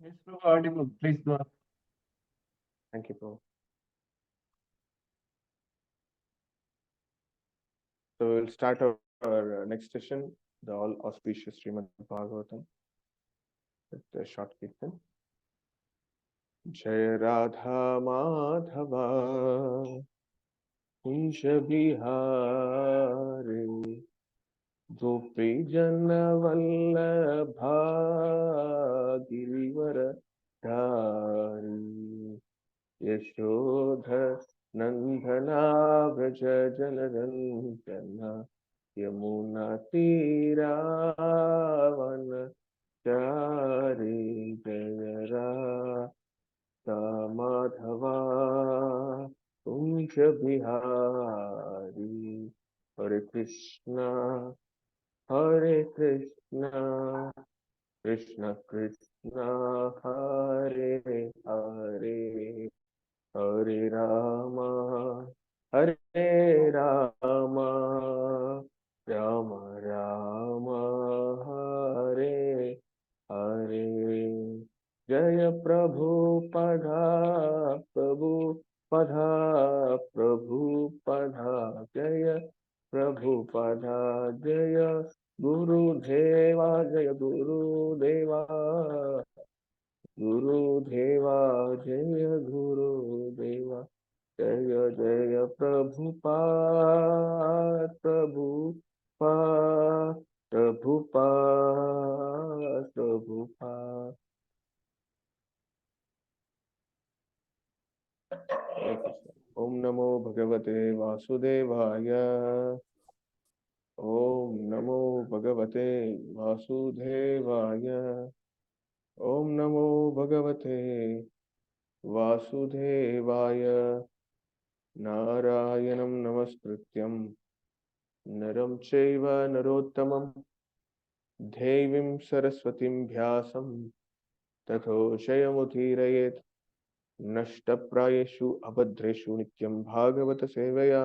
Yes, bro, audible. Please go ahead. Thank you, bro. So we'll start our next session, the all auspicious Srimad Bhagavatam, with the short kirtan. Jai Radha Madhava Kunj Bihari Gopi Jana Vallabha Girivara Dhari Yashodha Nandana Vraja Jalaranjana Yamuna Tiravan Chari Jaya Madhava Kunja Bihari Hare Krishna Krishna Krishna Hare Hare Hare Rama Hare Rama Rama Rama Hare Hare Jaya Prabhu Pada Prabhu Pada Prabhu Pada Jaya Prabhu Pada Jaya Guru Deva Jaya Guru Deva Guru Deva Jaya Guru Deva Jaya Jaya Prabhupada Prabhupada Prabhupada Prabhupada Om Namo Bhagavate Vasudevaya Om Namo Bhagavate Vasudevaya Om Namo Bhagavate Vasudevaya Narayanam Namaskrityam Naram Chaiva Narottamam Devim Saraswatim Vyasam Tato Shayamuthirayet Nashtaprayeshu Abhadreshu Nityam Bhagavata Sevaya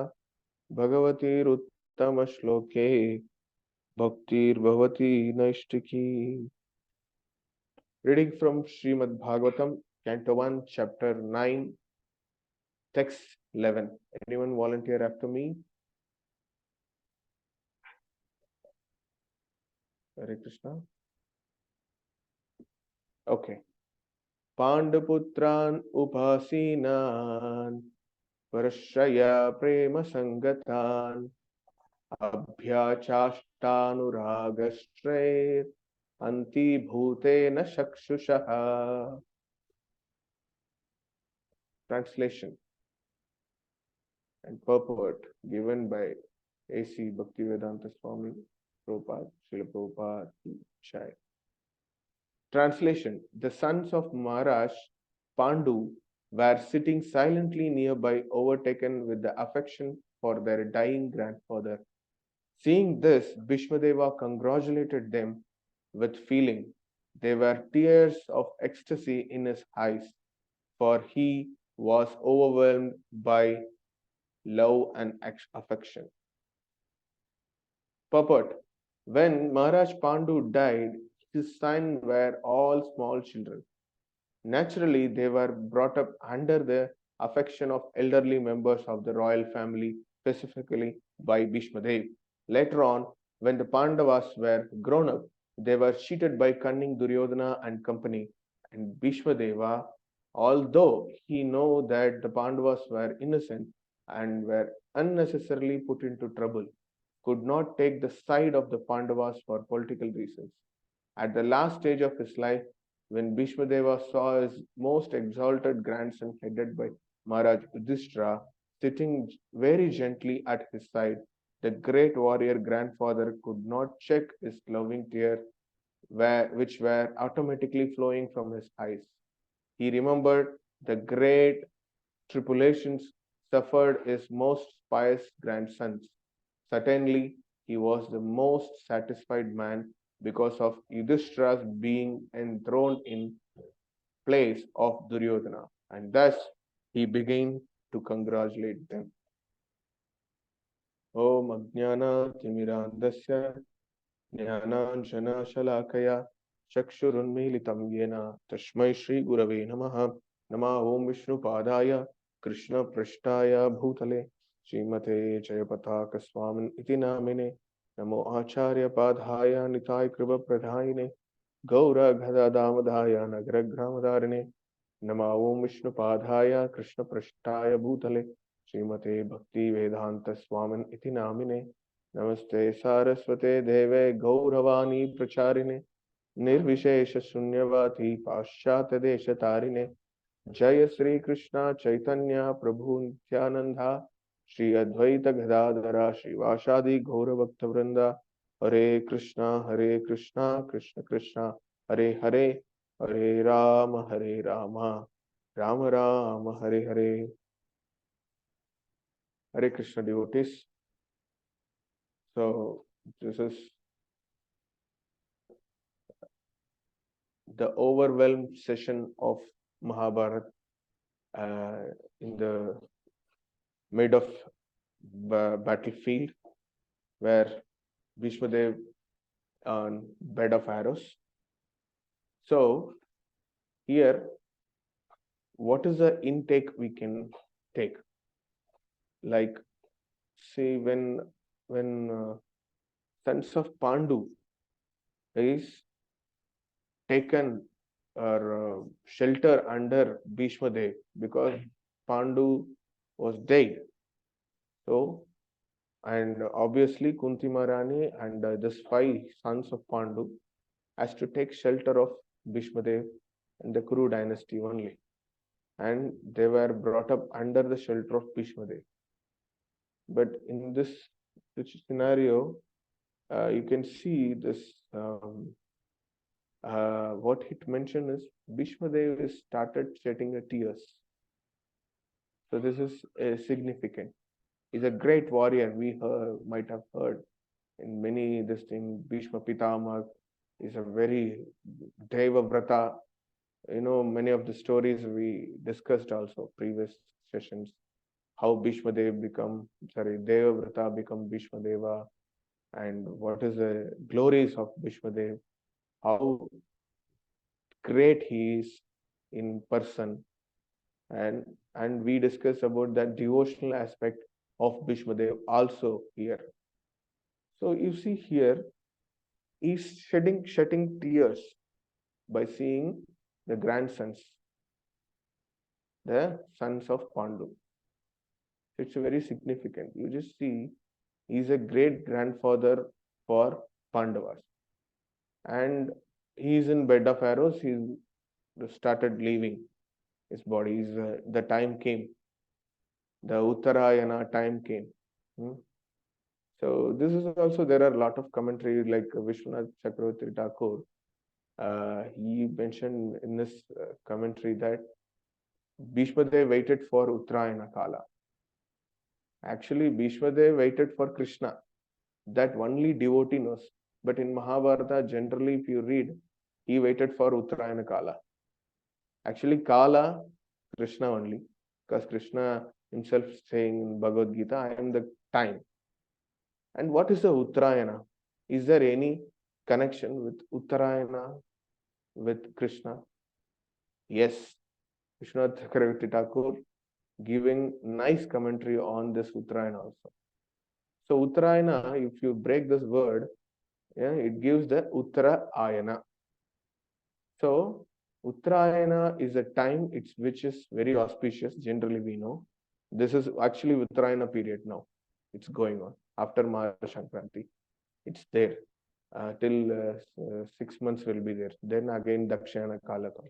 Bhagavati Ruttama Shloke Bhaktir Bhavati Naishtiki. Reading from Srimad Bhagavatam, Canto 1, Chapter 9, Text 11. Anyone volunteer after me? Hare Krishna. Okay. Pandaputran upasinan Parashaya prema sangatan Abhyachashtanuragashtre Anti bhutena shakshushaha. Translation and purport given by A.C. Bhaktivedanta Swami Prabhupada, Srila Prabhupada Chai. Translation: the sons of Maharaj Pandu were sitting silently nearby, overtaken with the affection for their dying grandfather. Seeing this, Bhishmadeva congratulated them with feeling. There were tears of ecstasy in his eyes, for he was overwhelmed by love and affection. Purport: when Maharaj Pandu died, his sons were all small children. Naturally, they were brought up under the affection of elderly members of the royal family, specifically by Bhishmadev. Later on, when the Pandavas were grown up, they were cheated by cunning Duryodhana and company. And Bhishmadeva, although he knew that the Pandavas were innocent and were unnecessarily put into trouble, could not take the side of the Pandavas for political reasons. At the last stage of his life, when Bhishmadeva saw his most exalted grandson headed by Maharaj Yudhishthira sitting very gently at his side, the great warrior grandfather could not check his loving tears, which were automatically flowing from his eyes. He remembered the great tribulations suffered his most pious grandsons. Certainly, he was the most satisfied man because of Yudhishthira's being enthroned in place of Duryodhana, and thus he began to congratulate them. Om Ajnana Timirandasya Jnananjana Shalakaya चक्षुरुन्मीलितं येन तस्मै श्रीगुरवे नमः। नमः ॐ विष्णुपादाय कृष्णपृष्ठाय भूतले श्रीमते जयपताकस्वामिन् इति नामिने। नमो आचार्यपादाय निताय कृपप्रदायिने गौरगदादामदाय नगरग्रामधारिणे। नमः ॐ विष्णुपादाय कृष्णपृष्ठाय भूतले श्रीमते भक्तिवेदांत स्वामिन् इति नामिने। नमस्ते सारस्वते देवे गौरवाणी प्रचारिणे निर्विशेष शून्यवादी पाश्चात्य देश तारिणे। जय श्री कृष्ण चैतन्य प्रभु नित्यानंदा श्री अद्वैत गदाधरा श्रीवासादि गौर भक्त वृंदा। हरे कृष्णा कृष्ण कृष्ण हरे हरे, हरे Ram Ram Ram Hare Hare. Hare Krishna devotees. So this is the overwhelmed session of Mahabharata in the mid of battlefield, where Bhishma Dev on bed of arrows. So here, what is the intake we can take? Like, see, when sons of Pandu is taken or shelter under Bhishma Dev because Pandu was dead. So, and obviously Kunti Maharani and this 5 sons of Pandu has to take shelter of Bhishma Dev and the Kuru dynasty only. And they were brought up under the shelter of Bhishma Dev. But in this scenario, you can see this, what it mentioned is Bhishma Dev started shedding tears. So this is significant. He's a great warrior. We might have heard in many this thing. Bhishma Pitama is a very Deva Vrata. You know, many of the stories we discussed also previous sessions. How Bhishma Dev Deva Vrata become Bhishma Deva, and what is the glories of Bhishma Dev, how great he is in person, and we discussed about that devotional aspect of Bhishma Dev also here. So you see here, he's shedding tears by seeing the grandsons, the sons of Pandu. It's very significant. You just see, he's a great grandfather for Pandavas, and he's in bed of arrows. He's started leaving his body. The time came. The Uttarayana time came. So this is also, there are a lot of commentary like Vishwanath Chakravarti Thakur. He mentioned in this commentary that Bhishma Dev waited for Uttarayana Kala. Actually, Bhishma Dev waited for Krishna. That only devotee knows. But in Mahabharata, generally, if you read, he waited for Uttarayana Kala. Actually, Kala, Krishna only, because Krishna himself saying in Bhagavad Gita, I am the time. And what is the Uttarayana? Is there any connection with Uttarayana with Krishna? Yes. Vishwanath Chakravarti Thakur giving nice commentary on this Uttarayana also. So Uttarayana, if you break this word, it gives the Uttarayana. So Uttarayana is a time which is very auspicious. Generally, we know this is actually Uttarayana period now. It's going on after Mahara Sankranti. It's there till 6 months will be there. Then again Dakshayana Kala comes.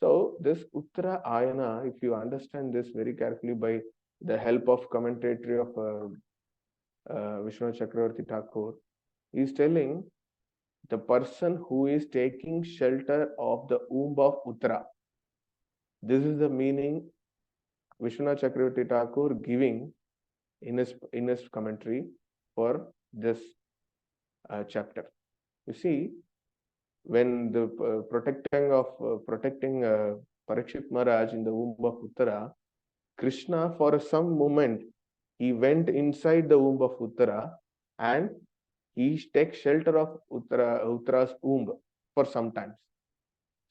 So this Uttarayana, if you understand this very carefully by the help of commentary of Vishwanath Chakravarti Thakur, he is telling the person who is taking shelter of the womb of Uttara. This is the meaning Vishwanath Chakravarti Thakur giving in his commentary for this chapter. You see, when the protecting Parikshit Maharaj in the womb of Uttara, Krishna for some moment he went inside the womb of Uttara and he takes shelter of Uttara's womb for some times.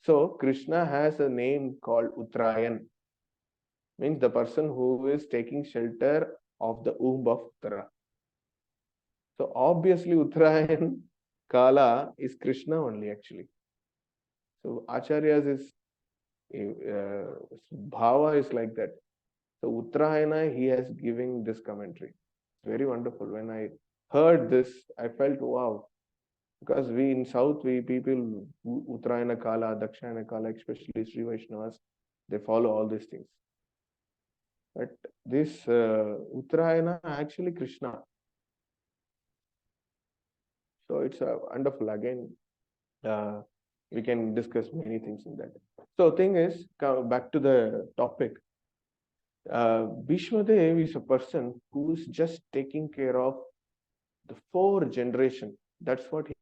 So Krishna has a name called Uttarayan, means the person who is taking shelter of the womb of Uttara. So obviously Uttarayan Kala is Krishna only actually. So Acharya's is bhava is like that. So Uttarayana, he has given this commentary. It's very wonderful. When I heard this, I felt wow. Because we in South, we people, Uttarayana Kala, Dakshayana Kala, especially Sri Vaishnavas, they follow all these things. But this Uttarayana actually Krishna. So it's wonderful. Again, we can discuss many things in that. So thing is, back to the topic. Bhishma Dev is a person who is just taking care of the 4 generation. That's what he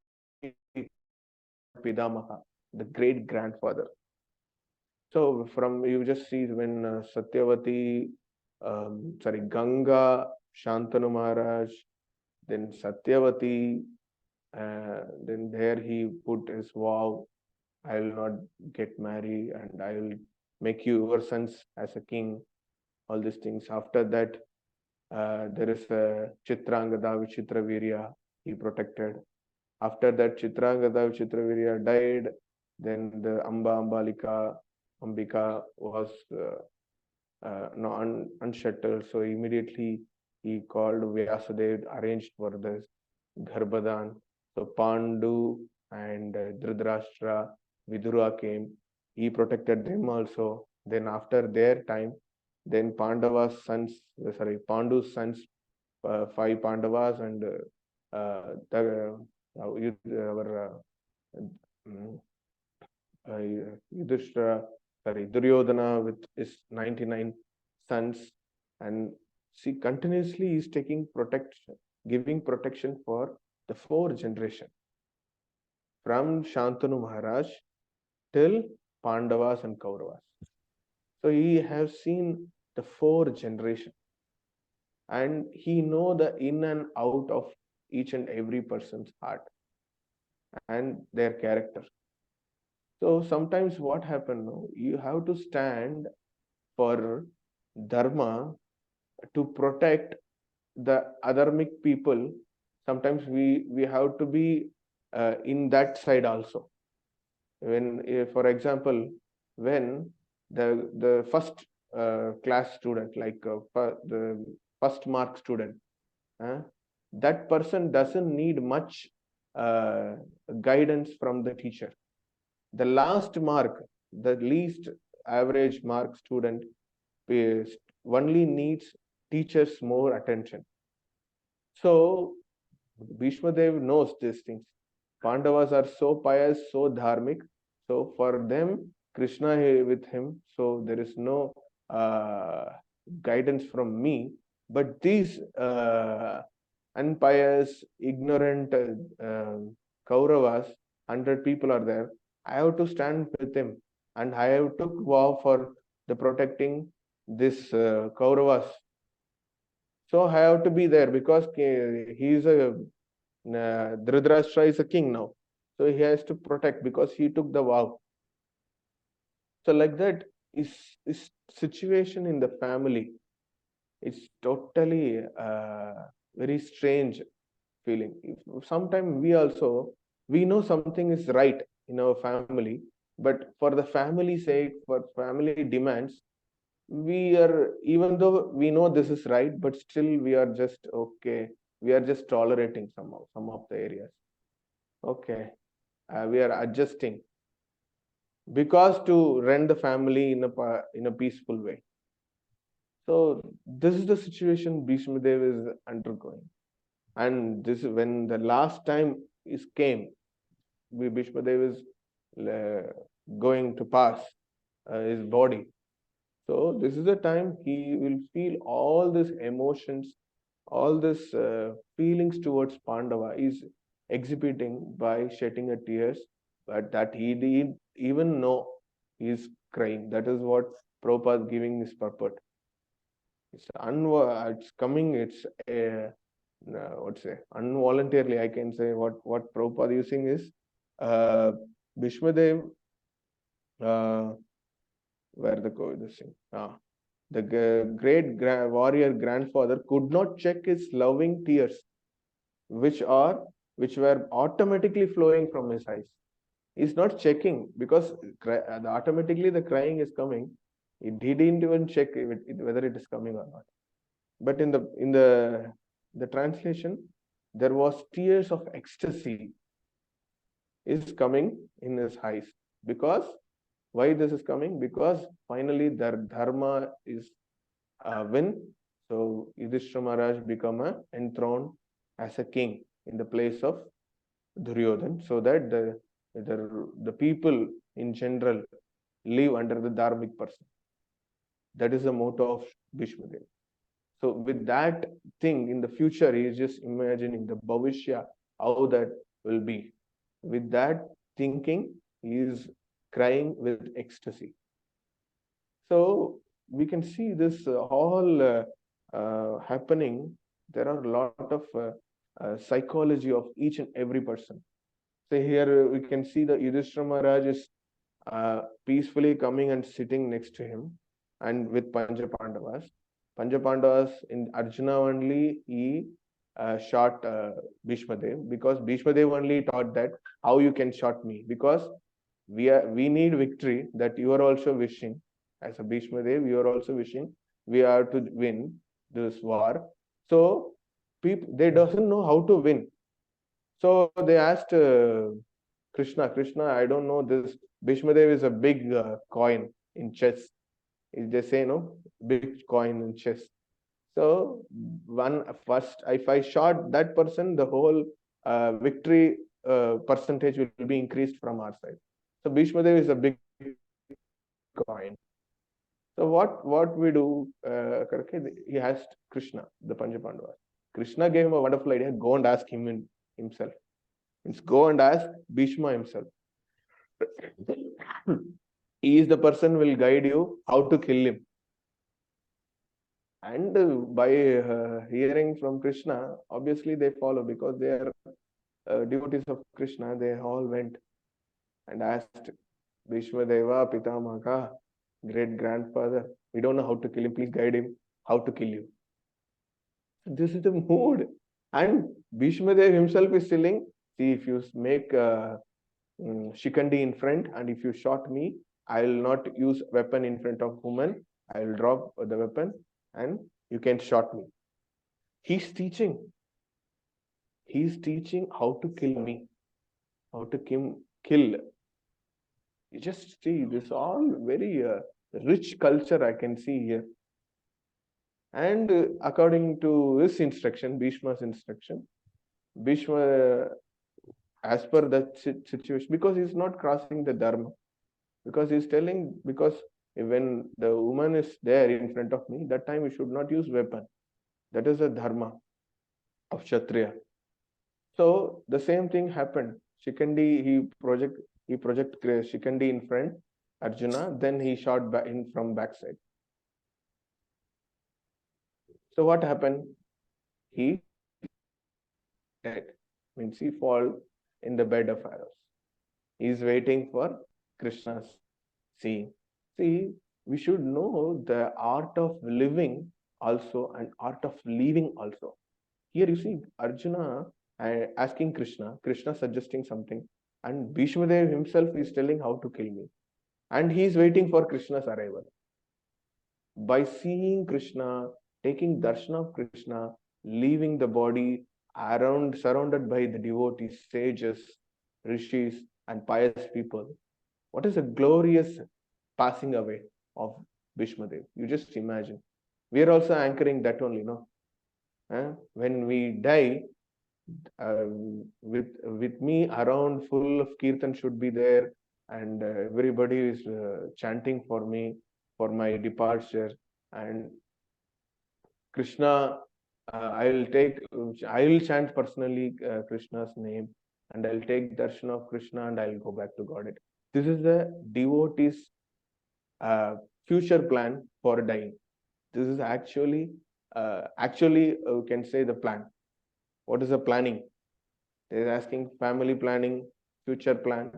Pidamaha, the great grandfather. So from you just see when Satyavati, Ganga, Shantanu Maharaj, then Satyavati, then there he put his vow, I will not get married and I will make you your sons as a king, all these things. After that, there is Chitrangada Vichitravirya, he protected. After that, Chitrangada Vichitravirya died, then the Ambika was unsettled. So immediately he called Vyasadev, arranged for this Garbhadan. So Pandu and Dhritarashtra, Vidura came. He protected them also. Then after their time, then Pandu's sons, 5 Pandavas and Duryodhana with his 99 sons, and she continuously is taking protection, giving protection for the 4 generation from Shantanu Maharaj till Pandavas and Kauravas. So he has seen the 4 generation, and he know the in and out of each and every person's heart and their character. So sometimes what happens, you have to stand for dharma to protect the adharmic people. Sometimes we have to be in that side also. When, for example, when the first class student, like the first mark student, that person doesn't need much guidance from the teacher. The last mark, the least average mark student only needs teachers more attention. So Bhishma Dev knows these things. Pandavas are so pious, so dharmic. So for them, Krishna with him. So there is no guidance from me. But these unpious, ignorant Kauravas, 100 people are there. I have to stand with him, and I have took vow for the protecting this Kauravas. So I have to be there because he is a Dhritarashtra is a king now. So he has to protect because he took the vow. So like that is situation in the family. It's totally very strange feeling. Sometimes we know something is right in our family, but for the family sake, for family demands, we are, even though we know this is right, but still we are just okay. We are just tolerating some of the areas. Okay, we are adjusting because to run the family in a peaceful way. So this is the situation Bhishma Dev is undergoing, and this is when the last time is came. Bhishma Dev is going to pass his body. So this is the time he will feel all these emotions, all these feelings towards Pandava is exhibiting by shedding a tears, but that he did even know he is crying. That is what Prabhupada giving his purport. It's coming. It's involuntarily. I can say what Prabhupada using is Bhishmadev, where this thing? The great warrior grandfather could not check his loving tears, which were automatically flowing from his eyes. He's not checking because automatically the crying is coming. He didn't even check whether it is coming or not. But in the translation, there was tears of ecstasy is coming in his eyes. Because why this is coming? Because finally their dharma is win. So Yudhishthira Maharaj become enthroned as a king in the place of Duryodhan, so that the people in general live under the dharmic person. That is the motto of Bhishmadev. So with that thing in the future, he is just imagining the bhavishya, how that will be. With that thinking, he is crying with ecstasy. So we can see this all happening. There are a lot of psychology of each and every person. So here we can see the Yudhishthira Maharaj is peacefully coming and sitting next to him, and with Pancha Pandavas. Pancha Pandavas, in Arjuna only he shot Bhishmadev, because Bhishmadev only taught that how you can shot me, because we need victory, that you are also wishing. As a Bhishmadev, you are also wishing we are to win this war. So people, they doesn't know how to win. So they asked Krishna, I don't know this. Bhishmadev is a big coin in chess. They say, no, big coin in chess. So if I shot that person, the whole victory percentage will be increased from our side. So Bhishmadev is a big coin. So what we do, he asked Krishna, the Pancha Pandavas. Krishna gave him a wonderful idea. Go and ask him himself. Means go and ask Bhishma himself. He is the person who will guide you how to kill him. And by hearing from Krishna, obviously they follow, because they are devotees of Krishna. They all went and asked Bhishma Deva, Pitamaka, great grandfather, we don't know how to kill him. Please guide him how to kill you. This is the mood. And Bhishma Dev himself is telling, see, if you make Shikandi in front, and if you shot me, I will not use weapon in front of woman. I will drop the weapon and you can shot me. He's teaching. He's teaching how to kill me, how to kill. You just see this all very rich culture I can see here. And according to his instruction, Bhishma's instruction, Bhishma, as per that situation, because he's not crossing the dharma, because he's telling, because when the woman is there in front of me, that time we should not use weapon. That is the dharma of Kshatriya. So the same thing happened. Shikandi, he project Shikandi in front, Arjuna, then he shot from backside. So what happened? He dead. Means he fall in the bed of arrows. He is waiting for Krishna's seeing. See, we should know the art of living also and art of leaving also. Here you see Arjuna asking Krishna, Krishna suggesting something, and Bhishma Dev himself is telling how to kill me. And he is waiting for Krishna's arrival. By seeing Krishna, taking darshan of Krishna, leaving the body surrounded by the devotees, sages, rishis, and pious people, what is a glorious passing away of Bhishma Dev? You just imagine. We are also anchoring that only, no? When we die, with me around full of kirtan should be there, and everybody is chanting for me, for my departure. And Krishna, I will chant personally Krishna's name, and I'll take darshan of Krishna, and I'll go back to Godhead. This is the devotee's future plan for dying. This is actually we can say the plan. What is the planning? They're asking family planning, future plan.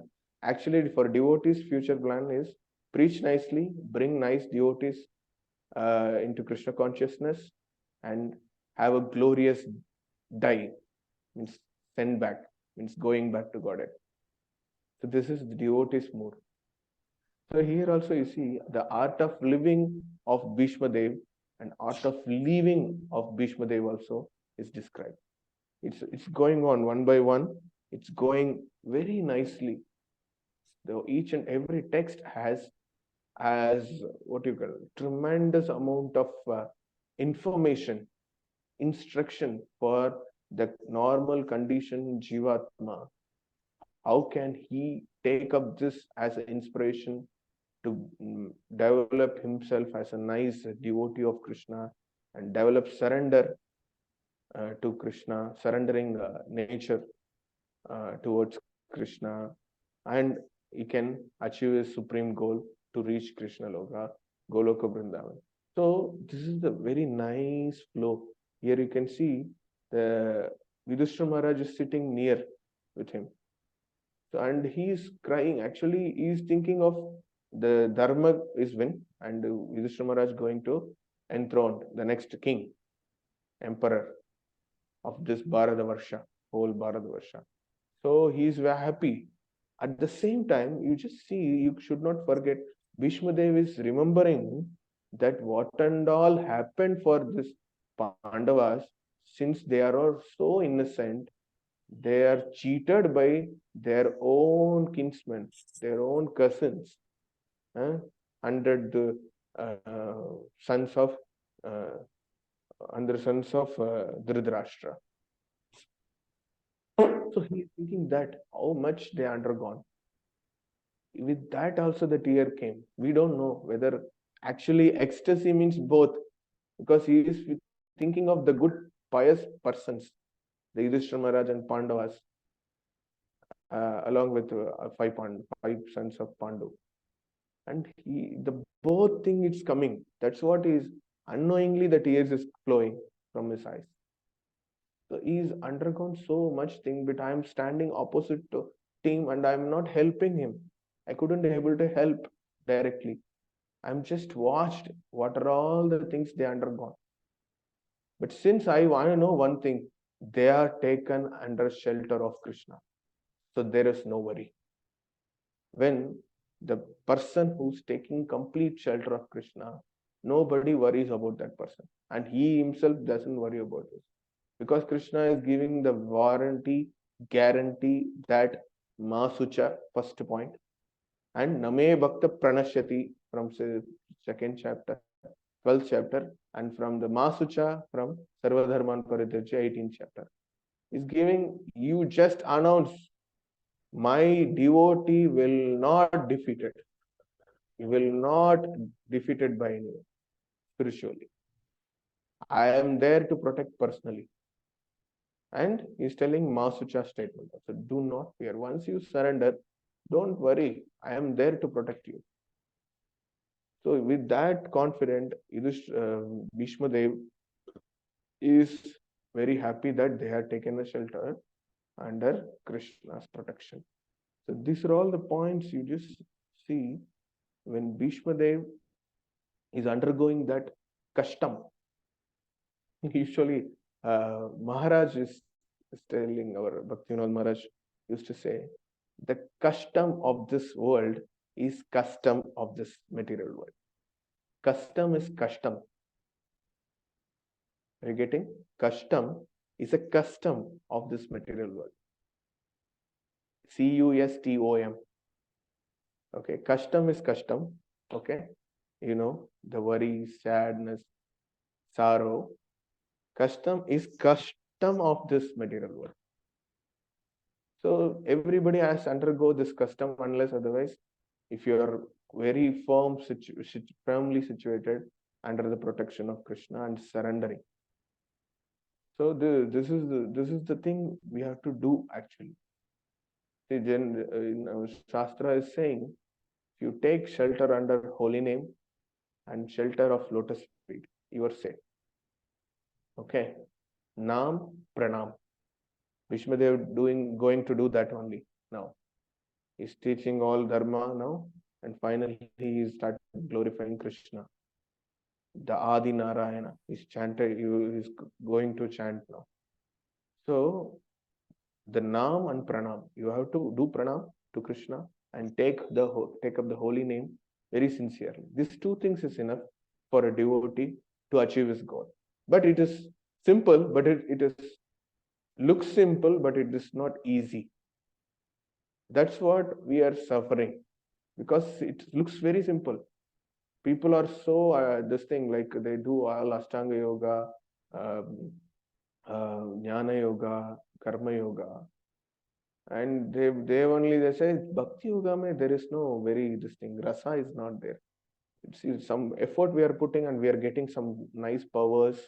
Actually, for devotees, future plan is preach nicely, bring nice devotees into Krishna consciousness, and have a glorious die, means send back, means going back to Godhead. So this is the devotee's mood. So here also you see the art of living of Bhishma Dev and art of leaving of Bhishma Dev also is described. It's going on one by one. It's going very nicely. Though each and every text has what you call tremendous amount of information, instruction for the normal condition Jivatma. How can he take up this as an inspiration to develop himself as a nice devotee of Krishna and develop surrender to Krishna, surrendering nature towards Krishna, and he can achieve his supreme goal to reach Krishna Loka, Goloka Vrindavan. So this is the very nice flow. Here you can see the Yudhishthira Maharaj is sitting near with him. So, and he is crying. Actually, he is thinking of the Dharma is win, and Yudhishthira Maharaj going to enthrone the next king, emperor of this Bharatavarsha, whole Bharatavarsha. So he is very happy. At the same time, you just see, you should not forget, Bhishma Dev is remembering that what and all happened for this Pandavas, since they are all so innocent, they are cheated by their own kinsmen, their own cousins, under the sons of Dhritarashtra. So he is thinking that how much they undergone. With that also the tear came. We don't know whether actually ecstasy means both, because he is thinking of the good pious persons, the Yudhishthira Maharaj and Pandavas, along with five sons of Pandu. And the both thing is coming. That's what is unknowingly the tears is flowing from his eyes. So he's undergone so much thing, but I'm standing opposite to him and I'm not helping him. I couldn't be able to help directly. I'm just watched what are all the things they undergone. But since I want to know one thing, they are taken under shelter of Krishna. So there is no worry. When the person who's taking complete shelter of Krishna, nobody worries about that person. And he himself doesn't worry about this. Because Krishna is giving the warranty, guarantee that Masucha, first point, and Name Bhakta Pranashyati from second chapter, 12th chapter, and from the Masucha from Sarvadharman Parityajya, 18th chapter, is giving, you just announce, my devotee will not defeated. He will not defeated by anyone spiritually. I am there to protect personally. And he's telling Masucha statement. So do not fear. Once you surrender, don't worry. I am there to protect you. So with that confident, Bhishma Dev is very happy that they have taken a shelter under Krishna's protection. So these are all the points you just see when Bhishma Dev is undergoing that custom. Usually, Maharaj is telling, our Bhaktivinoda Maharaj used to say, the custom of this world is custom of this material world. Custom is custom. Are you getting? Custom is a custom of this material world. CUSTOM. Okay, custom is custom. Okay, you know, the worry, sadness, sorrow. Custom is custom of this material world. So everybody has to undergo this custom, unless otherwise, if you are very firmly situated under the protection of Krishna and surrendering. So this is the thing we have to do actually. See, Shastra is saying, if you take shelter under holy name and shelter of lotus feet, you are safe. Okay. Nam Pranam. Bhishma Dev going to do that only now. He's teaching all dharma now, and finally he is started glorifying Krishna. The Adi Narayana is chanted. He's going to chant now. So the Nam and Pranam, you have to do Pranam to Krishna and take up the holy name very sincerely. These two things is enough for a devotee to achieve his goal. But it is simple, but it is looks simple, but it is not easy. That's what we are suffering, because it looks very simple. People are so this thing, like they do all Ashtanga yoga, Jnana yoga, Karma yoga, and they say Bhakti yoga mein there is no very this thing, rasa is not there. It's some effort we are putting and we are getting some nice powers.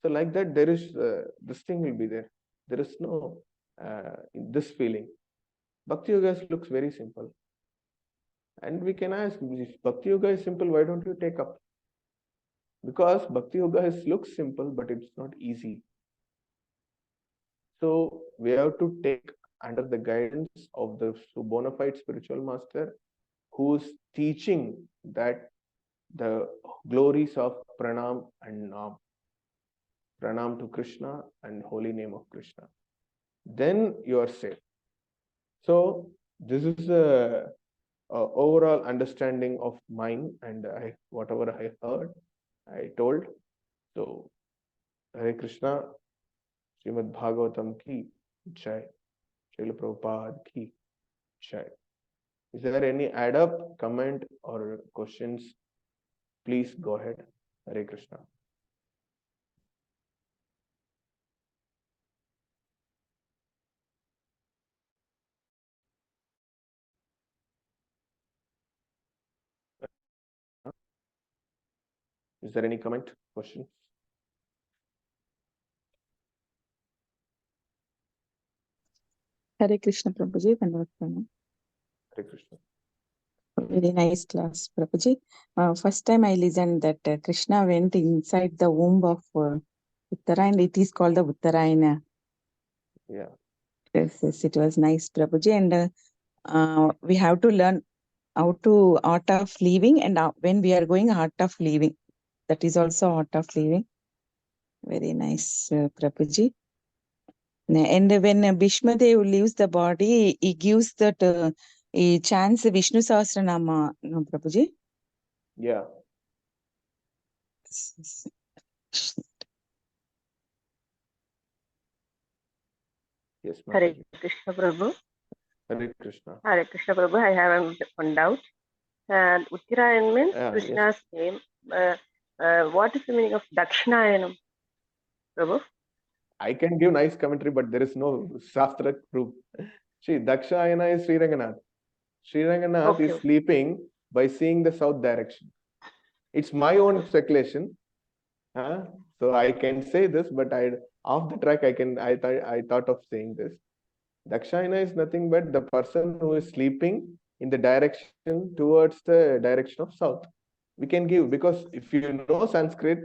So like that, there is this thing will be there. There is no this feeling. Bhakti yoga looks very simple. And we can ask, if Bhakti Yoga is simple, why don't you take up? Because Bhakti Yoga looks simple, but it's not easy. So we have to take under the guidance of the bona fide spiritual master, who's teaching that the glories of Pranam and Nam. Pranam to Krishna and holy name of Krishna. Then you are safe. So this is a overall understanding of mine, and whatever I heard, I told. So, Hare Krishna, Srimad Bhagavatam ki Jai, Srila Prabhupada ki Jai. Is there any add up, comment, or questions? Please go ahead. Hare Krishna. Is there any comment, question? Hare Krishna, Prabhuji. Hare Krishna. Very nice class, Prabhuji. First time I listened that Krishna went inside the womb of Uttarayana. It is called the Uttarayana. Yeah. Yes, it was nice, Prabhuji. And we have to learn how to art of living, and when we are going art of living, that is also art of living. Very nice, Prabhuji. And when Bhishma Dev leaves the body, he gives that he chants Vishnu Sahasranama, no, Prabhuji? Yeah. Yes, Hare Mataji. Krishna Prabhu. Hare Krishna. Hare Krishna Prabhu. I have one doubt. And Uttarayan means Krishna's name. What is the meaning of Dakshinayanam, Prabhu? I can give nice commentary, but there is no Shastra proof. See, Dakshayana is Sri Ranganath. Sri Ranganath is sleeping by seeing the south direction. It's my own speculation. So I can say this, but off the track I thought of saying this. Dakshayana is nothing but the person who is sleeping in the direction towards the direction of south. We can give, because if you know Sanskrit,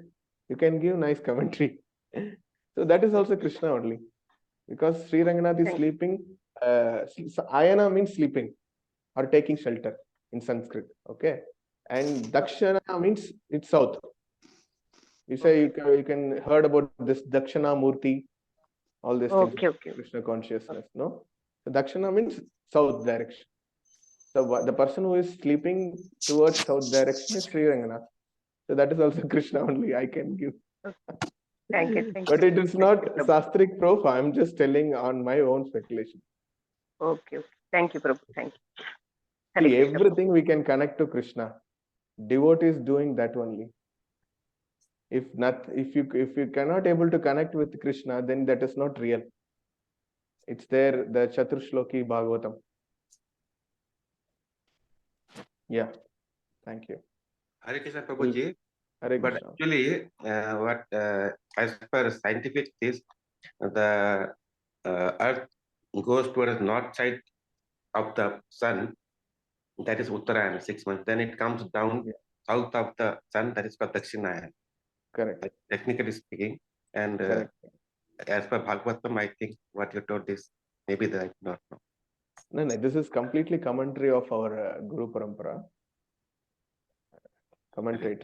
you can give nice commentary. So that is also Krishna only, because Sri Ranganath is sleeping. Ayana means sleeping or taking shelter in Sanskrit. Okay, and Dakshana means it's south. You say you can heard about this Dakshana Murti, all these things. Krishna consciousness. No, so Dakshana means south direction. So the person who is sleeping towards south direction is Sri Ranganath. So that is also Krishna only. I can give. Thank you. But it is not Sastric proof. I am just telling on my own speculation. Okay. Thank you, Prabhu. Thank you. See, everything we can connect to Krishna. Devotees doing that only. If you cannot able to connect with Krishna, then that is not real. It's there, the Chaturshloki Bhagavatam. Yeah. Thank you. Hare Krishna Prabhuji. Hare But Krishna. actually, as per scientific this, the Earth goes towards north side of the sun, that is Uttarayana, 6 months. Then it comes down south of the sun, that is called Dakshinayana. Correct. Technically speaking. And Correct. as per Bhagavatam, I think what you told is maybe the not. No, this is completely commentary of our Guru Parampara. Commentary.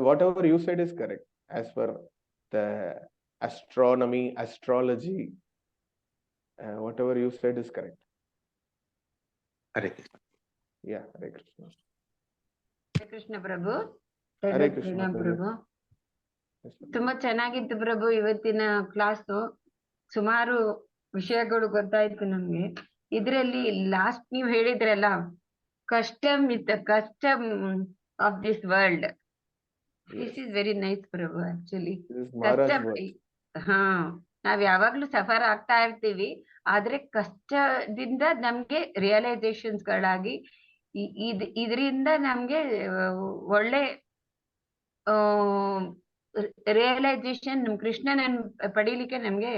Whatever you said is correct as per the astronomy, astrology. Whatever you said is correct. Hare Krishna. Yeah, Hare Krishna. Hare Krishna Prabhu. Hare Krishna Prabhu. Prabhu. ತುಂಬಾ ಚೆನ್ನಾಗಿತ್ತು ಪ್ರಭು ಇವತ್ತಿನ class. ಸುಮಾರು ವಿಷಯಗಳು ಗೊತ್ತಾಯ್ತು ನಮ್ಗೆ. ಇದ್ರಲ್ಲಿ last ನೀವ್ ಹೇಳಿದ್ರಲ್ಲ, custom of this world. This is very nice Prabhu. Actually ಹಾ, ನಾವ್ ಯಾವಾಗ್ಲೂ ಸಫರ್ ಆಗ್ತಾ ಇರ್ತೀವಿ, ಆದ್ರೆ ಕಷ್ಟದಿಂದ ನಮ್ಗೆ ರಿಯಲೈಸೇಷನ್ಸ್ ಗಳಾಗಿ ಇದರಿಂದ ನಮ್ಗೆ ಒಳ್ಳೆ ರಿಯಲೈಸೇಷನ್ ನಮ್ ಕೃಷ್ಣನ ಪಡೀಲಿಕ್ಕೆ ನಮ್ಗೆ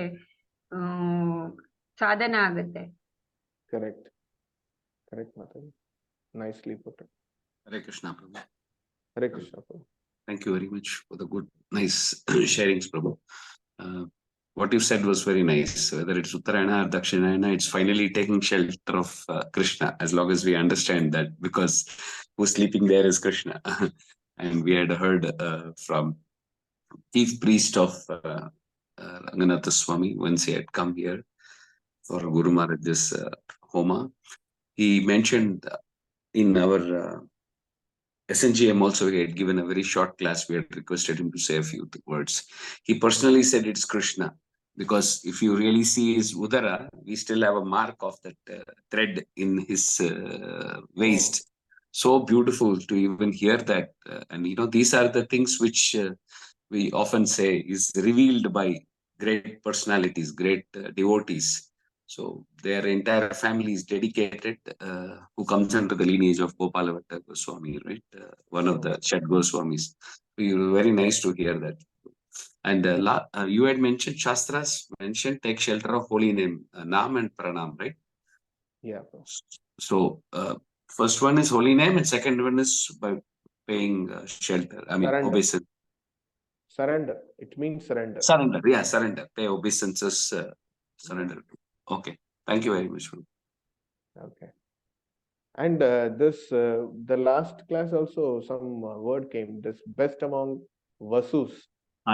ಸಾಧನ ಆಗುತ್ತೆ. Correct. Correct, Mataji. Nicely put it. Hare Krishna Prabhu. Hare Krishna Prabhu. Thank you very much for the good, nice sharings, Prabhu. What you said was very nice. Whether it's Uttarayana or Dakshinayana, it's finally taking shelter of Krishna, as long as we understand that, because who's sleeping there is Krishna. And we had heard from chief priest of Ranganatha Swami, once he had come here for Guru Maharaj's Homa. He mentioned in our SNGM also, he had given a very short class. We had requested him to say a few words. He personally said it's Krishna, because if you really see his Udara, we still have a mark of that thread in his waist. So beautiful to even hear that. And you know, these are the things which we often say is revealed by great personalities, great devotees. So their entire family is dedicated, who comes under the lineage of Gopalkrsna Goswami, right? One of the Shat Goswamis. It was very nice to hear that. And you had mentioned Shastras, mentioned take shelter of holy name, Nam and Pranam, right? Yeah. So first one is holy name, and second one is by paying shelter. I mean, Surrender. obeisance. Surrender. It means surrender. Surrender. Yeah, surrender. Pay obeisances, surrender. Okay. Thank you very much. Okay. And the last class also some word came. This best among Vasus.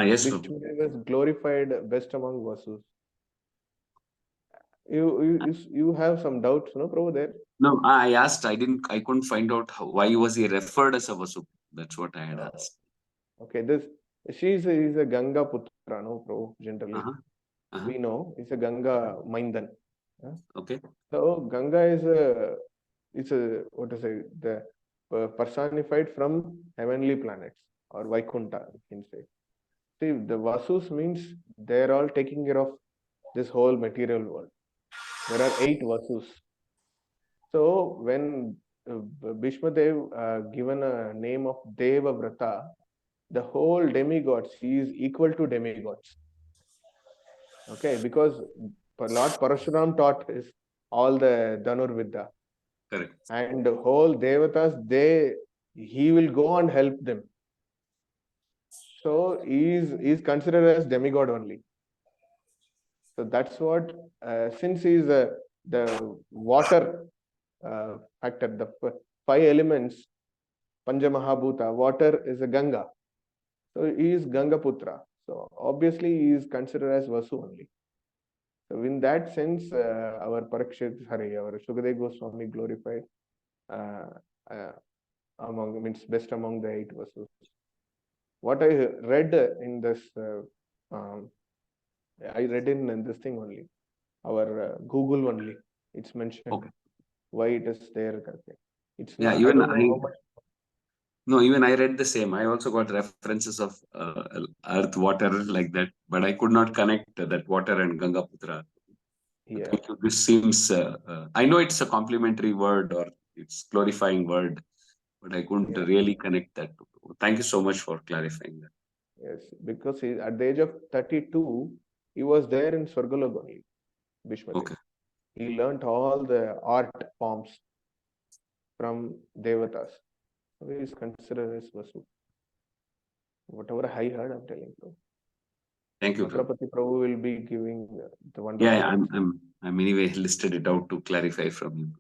Yes. Was glorified best among Vasus. You have some doubts, no, Prabhu, there? No, I asked. I couldn't find out why was he referred as a Vasu. That's what I had asked. Okay, is a Ganga Putra, no, Prabhu, generally. We know it's a Ganga Maindan. Okay. So Ganga is what to say, the personified from heavenly planets, or Vaikunta, you can say. See, the Vasus means they're all taking care of this whole material world. There are 8 Vasus. So when Bhishma Dev given a name of Deva Vrata, the whole demigods, he is equal to demigods. Okay, because Lord Parashuram taught is all the Dhanurvidya. Correct. And the whole Devatas, he will go and help them. So he is considered as demigod only. So that's what, since he is the water factor, the 5 elements, Panja Mahabhuta, water is a Ganga. So he is Ganga Putra. So obviously he is considered as Vasu only. So in that sense, our our Shukadev Goswami glorified best among the 8 Vasus. What I read in this, I read in this thing only, our Google only. It's mentioned. Okay. Why it is there. It's yeah, not, even I don't know how much. No, even I read the same. I also got references of earth, water, like that, but I could not connect that water and Ganga Putra. Yeah. This seems, I know it's a complimentary word or it's glorifying word, but I couldn't really connect that. Thank you so much for clarifying that. Yes, because at the age of 32, he was there in Swargalok only, Bhishma Dev. Okay. He learnt all the art forms from Devatas. So he is considered as Vasu. Whatever I heard, I'm telling you. Thank you. Chhatrapati Prabhu will be giving the wonderful. Yeah, I'm anyway listed it out to clarify from you.